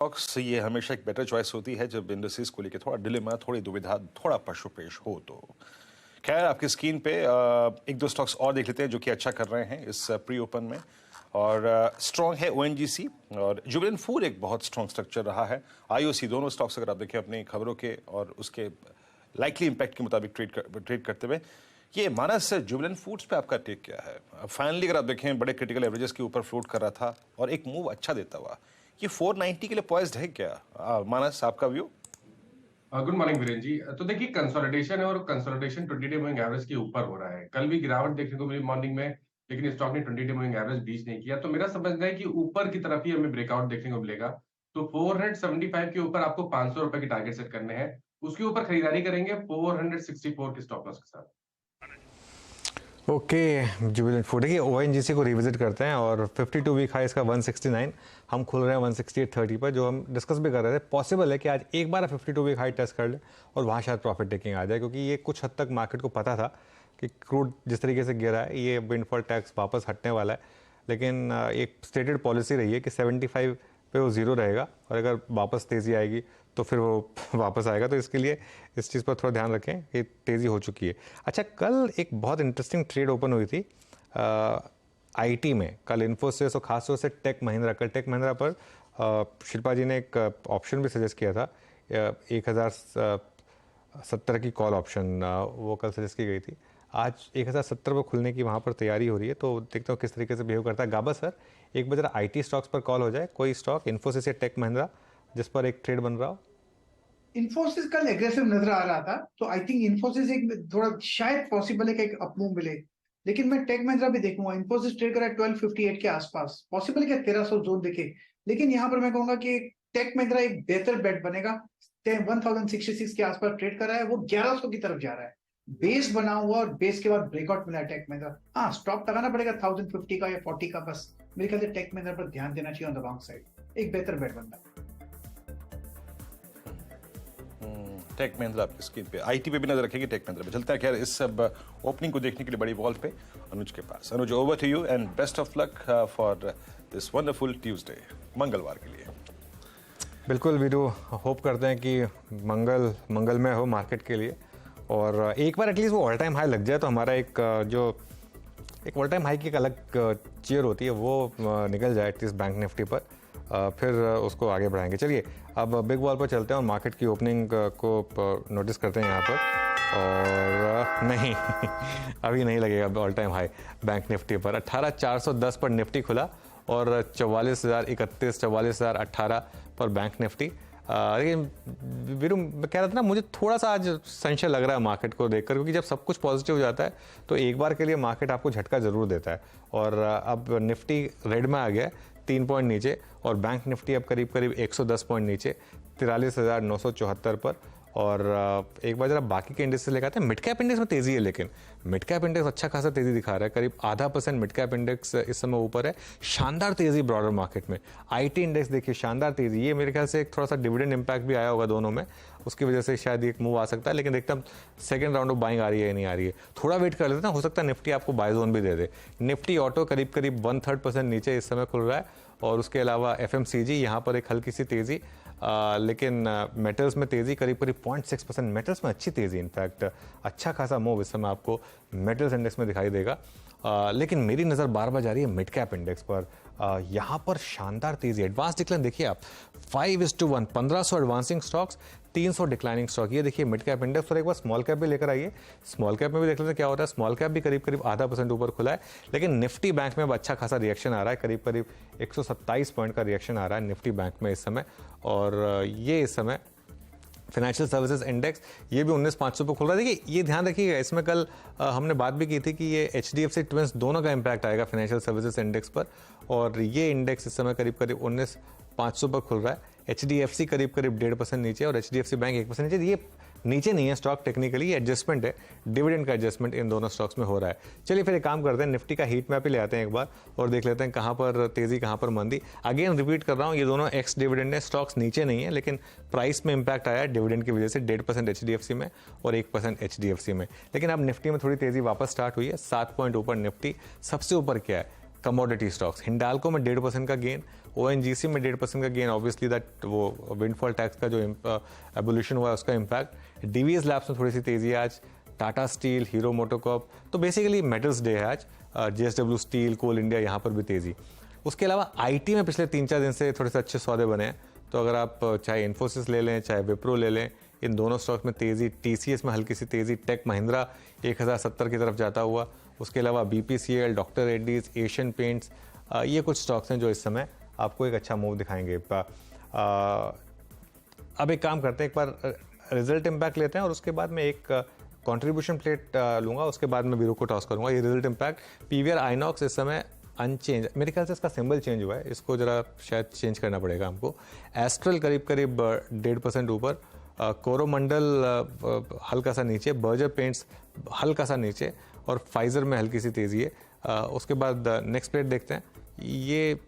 Stocks ये हमेशा एक बेटर चॉइस होती है जब इंडस्ट्रीज को लेकर थोड़ा डिलेमा, थोड़ी दुविधा, थोड़ा पशुपेश हो तो। खैर, आपकी स्क्रीन पे एक दो स्टॉक्स और देख लेते हैं जो कि अच्छा कर रहे हैं इस प्री ओपन में। और स्ट्रॉन्ग है ओएनजीसी और जुबिलेंट फूड एक बहुत स्ट्रॉन्ग स्ट्रक्चर रहा है। आईओसी दोनों स्टॉक्स अगर आप देखें अपनी खबरों के और उसके लाइकली इम्पैक्ट के मुताबिक ट्रेड करते हुए, ये मानस जुबिलेंट फूड्स पे आपका टेक क्या है? फाइनली अगर आप देखें बड़े क्रिटिकल एवरेजेस के ऊपर फ्लोट कर रहा था और एक मूव अच्छा देता हुआ, ये 490 के लिए पॉइज्ड है क्या? मानस, आपका व्यू? गुड मॉर्निंग वीरेन जी। तो देखिए, कंसोलिडेशन है और कंसोलिडेशन 20 डे मूविंग एवरेज के ऊपर हो रहा है। कल भी गिरावट देखने को मिली मॉर्निंग में, लेकिन स्टॉक ने 20 डे मूविंग एवरेज बीच नहीं किया। तो मेरा समझना है कि ऊपर की तरफ ही हमें ब्रेकआउट देखने को मिलेगा। तो 475 के ऊपर आपको 500 रुपए की टारगेट सेट करने हैं। उसके ऊपर खरीदारी करेंगे 464 के स्टॉप लॉस के साथ। Okay, Jubilant food. देखिए, ओएनजीसी को रिविजिट करते हैं और 52 वीक हाई इसका 169, हम खुल रहे हैं 168.30 पर, जो हम डिस्कस भी कर रहे थे। पॉसिबल है कि आज एक बार 52 वीक हाई टेस्ट कर ले और वहाँ शायद प्रॉफिट टेकिंग आ जाए, क्योंकि ये कुछ हद तक मार्केट को पता था कि क्रूड जिस तरीके से गिरा है ये विंडफॉल टैक्स वापस हटने वाला है। लेकिन एक स्टेटेड पॉलिसी रही है कि 75 पे वो ज़ीरो रहेगा और अगर वापस तेज़ी आएगी तो फिर वो वापस आएगा। तो इसके लिए इस चीज़ पर थोड़ा ध्यान रखें कि तेज़ी हो चुकी है। अच्छा, कल एक बहुत इंटरेस्टिंग ट्रेड ओपन हुई थी आईटी में। कल इन्फोसिस और खासतौर से टेक महिंद्रा, कल टेक महिंद्रा पर शिल्पा जी ने एक ऑप्शन भी सजेस्ट किया था, 1070 की कॉल ऑप्शन, वो कल सजेस्ट की गई थी। आज 1070 पर खुलने की वहाँ पर तैयारी हो रही है, तो देखता हूँ किस तरीके से बिहेव करता है। गाबा सर, एक बार जरा आईटी स्टॉक्स पर कॉल हो जाए, कोई स्टॉक इन्फोसिस या टेक महिंद्रा जिस पर एक ट्रेड बन रहा हो। इन्फोसिस कल एग्रेसिव नजर आ रहा था, तो आई थिंक इन्फोसिस एक थोड़ा शायद पॉसिबल है कि एक अपमूव मिले। लेकिन मैं टेक महिंद्रा भी देखूंगा। इन्फोसिस ट्रेड कर रहा है 1258 के आसपास, पॉसिबल है कि 1300 जोन दिखे। लेकिन यहाँ पर मैं कहूंगा कि टेक महिंद्रा एक बेहतर बेट बनेगा। 1066 के आसपास ट्रेड कर रहा है, वो 1100 की तरफ जा रहा है। बेस बना हुआ और बेस के बाद ब्रेकआउट मिला है टेक महिंद्रा। हाँ, स्टॉप लगाना पड़ेगा 1050 का या 40 का, बस मेरे ख्याल से टेक महिंद्रा पर ध्यान देना चाहिए ऑन द लॉन्ग साइड। एक बेहतर बेट बनता है टेक महिंद्रा आपकी स्क्रीन पे, आईटी पे भी नजर रखेंगे, टेक महिंद्रा पे चलता है। खैर, इस सब ओपनिंग को देखने के लिए बड़ी वॉल पे अनुज के पास। Anuj, over to you and best of luck for this wonderful Tuesday, मंगलवार के लिए। बिल्कुल वीरू, होप करते हैं कि मंगलमय हो मार्केट के लिए, और एक बार एटलीस्ट वो ऑल टाइम हाई लग जाए तो हमारा एक ऑल टाइम हाई की एक अलग चीयर होती है, वो निकल जाए एटलीस्ट बैंक निफ्टी पर, फिर उसको आगे बढ़ाएंगे। चलिए, अब बिग बॉल पर चलते हैं और मार्केट की ओपनिंग को नोटिस करते हैं यहाँ पर। और नहीं अभी नहीं लगेगा all time high bank Nifty पर। 18,410 पर निफ्टी खुला और 44,031, 44,018 पर बैंक निफ्टी। लेकिन वीरू, मैं कह रहा था ना, मुझे थोड़ा सा आज संशय लग रहा है मार्केट को देखकर, क्योंकि जब सब कुछ पॉजिटिव हो जाता है तो एक बार के लिए मार्केट आपको झटका जरूर देता है। और अब निफ्टी रेड में आ गया है 3 पॉइंट नीचे, और बैंक निफ्टी अब करीब करीब 110 पॉइंट नीचे 43,974 पर। और एक बार जरा बाकी के इंडेक्स से लेकर आते हैं। मिड कैप इंडेक्स में तेजी है, लेकिन मिड कैप इंडेक्स अच्छा खासा तेजी दिखा रहा है, करीब 0.5% मिड कैप इंडेक्स इस समय ऊपर है। शानदार तेजी ब्रॉडर मार्केट में। आईटी इंडेक्स देखिए, शानदार तेजी। ये मेरे ख्याल से एक थोड़ा सा डिविडेंड इंपैक्ट भी आया होगा दोनों में, उसकी वजह से शायद एक मूव आ सकता है। लेकिन देखते हैं सेकंड राउंड ऑफ बाइंग आ रही है या नहीं आ रही है, थोड़ा वेट कर लेते हैं, हो सकता है निफ्टी आपको बाय जोन भी दे दे। निफ्टी ऑटो करीब करीब 1/3% नीचे इस समय खुल रहा है, और उसके अलावा एफएमसीजी यहाँ पर एक हल्की सी तेजी, लेकिन मेटल्स में तेजी करीब करीब 0.6%। मेटल्स में अच्छी तेजी, इनफैक्ट अच्छा खासा मूव इस समय आपको मेटल्स इंडेक्स में दिखाई देगा। लेकिन मेरी नज़र बार बार जा रही है मिड कैप इंडेक्स पर। यहाँ पर शानदार तेजी। एडवांस डिक्लाइन देखिए आप, 5:1, 1500 एडवांसिंग स्टॉक्स, 300 डिक्लाइनिंग स्टॉक। ये देखिए मिड कैप इंडेक्स। और एक बार स्मॉल कैप भी लेकर आइए, स्मॉल कैप में भी देख लेते हैं क्या होता है। स्मॉल कैप भी करीब करीब 0.5% ऊपर खुला है, लेकिन निफ्टी बैंक में अच्छा खासा रिएक्शन आ रहा है, करीब करीब 127 पॉइंट का रिएक्शन आ रहा है निफ्टी बैंक में इस समय। और ये इस समय फाइनेंशियल सर्विसेज इंडेक्स, ये भी 19,500 पर खुल रहा है। देखिए, ये ध्यान रखिएगा, इसमें कल हमने बात भी की थी कि ये HDFC ट्विंस दोनों का इंपैक्ट आएगा फाइनेंशियल सर्विसेज इंडेक्स पर, और ये इंडेक्स इस समय करीब करीब 19,500 पर खुल रहा है। HDFC करीब करीब 1.5% नीचे और HDFC बैंक 1% नीचे। ये नीचे नहीं है स्टॉक, टेक्निकली ये एडजस्टमेंट है, डिविडेंड का एडजस्टमेंट इन दोनों स्टॉक्स में हो रहा है। चलिए फिर एक काम करते हैं, निफ्टी का हीट मैप ही ले आते हैं एक बार और देख लेते हैं कहाँ पर तेजी कहाँ पर मंदी। अगेन रिपीट कर रहा हूँ, ये दोनों एक्स डिविडेंड है, स्टॉक्स नीचे नहीं है, लेकिन प्राइस में इंपैक्ट आया है डिविडेंड की वजह से। 1.5% HDFC में और 1% HDFC में। लेकिन अब निफ्टी में थोड़ी तेजी वापस स्टार्ट हुई है, 7 पॉइंट ऊपर निफ्टी। सबसे ऊपर क्या है, कमोडिटी स्टॉक्स, हिंडाल्को में 1.5% का गेन, ONGC में 1.5% का गेन, ऑब्वियसली दैट वो विंडफॉल टैक्स का जो एबोल्यूशन हुआ उसका इम्पैक्ट। DVS लैब्स में थोड़ी सी तेजी है आज, टाटा स्टील, हीरो मोटोकॉर्प, तो बेसिकली मेटल्स डे है आज। JSW स्टील, कोल इंडिया, यहाँ पर भी तेजी। उसके अलावा IT में पिछले 3-4 दिन से थोड़े से अच्छे सौदे बने हैं, तो अगर आप चाहे इन्फोसिस ले लें चाहे विप्रो ले लें, इन दोनों स्टॉक्स में तेज़ी, TCS में हल्की सी तेज़ी, टेक महिंद्रा 1070 की तरफ जाता हुआ, उसके अलावा BPCL, doctor Reddy's, Asian paints, ये कुछ स्टॉक्स हैं जो इस समय आपको एक अच्छा मूव दिखाएंगे। अब एक काम करते हैं, एक बार रिजल्ट इम्पैक्ट लेते हैं और उसके बाद में एक कंट्रीब्यूशन प्लेट लूँगा, उसके बाद मैं वीरो को टॉस करूँगा। ये रिजल्ट इम्पैक्ट PVR आइनॉक्स इस समय अनचेंज, मेरे ख्याल से इसका सिंबल चेंज हुआ है, इसको जरा शायद चेंज करना पड़ेगा हमको। एस्ट्रल करीब 1.5% ऊपर, कोरोमंडल हल्का सा नीचे, बर्जर पेंट्स हल्का सा नीचे, और फाइजर में हल्की सी तेज़ी है। उसके बाद नेक्स्ट प्लेट देखते हैं। ये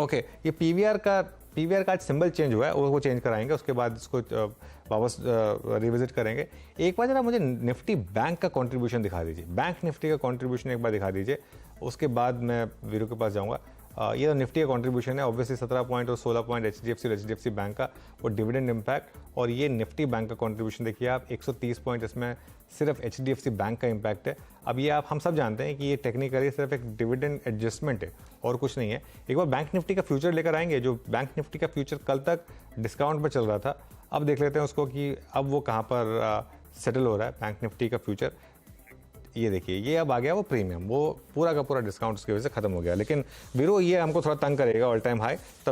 ओके, ये PVR का आज सिंबल चेंज हुआ है, वो चेंज कराएंगे, उसके बाद इसको वापस रिविजिट करेंगे। एक बार जरा मुझे निफ्टी बैंक का कंट्रीब्यूशन दिखा दीजिए, बैंक निफ्टी का कंट्रीब्यूशन एक बार दिखा दीजिए, उसके बाद मैं वीरू के पास जाऊंगा। ये तो निफ्टी का कंट्रीब्यूशन है, ऑब्वियसली 17 पॉइंट और 16 पॉइंट HDFC बैंक का, वो डिविडेंड इम्पैक्ट, और ये निफ्टी बैंक का कंट्रीब्यूशन देखिए आप 130 पॉइंट, इसमें सिर्फ HDFC बैंक का इम्पैक्ट है। अब ये हम सब जानते हैं कि ये टेक्निकली सिर्फ एक डिविडेंड एडजस्टमेंट है और कुछ नहीं है। एक बार बैंक निफ्टी का फ्यूचर लेकर आएंगे, जो बैंक निफ्टी का फ्यूचर कल तक डिस्काउंट पर चल रहा था, अब देख लेते हैं उसको कि अब वो कहाँ पर सेटल हो रहा है बैंक निफ्टी का फ्यूचर। ये देखिए, ये अब आ गया वो प्रीमियम, वो पूरा का पूरा डिस्काउंट उसकी वजह से खत्म हो गया, लेकिन वीरो ये हमको थोड़ा तंग करेगा, ऑल टाइम हाई तब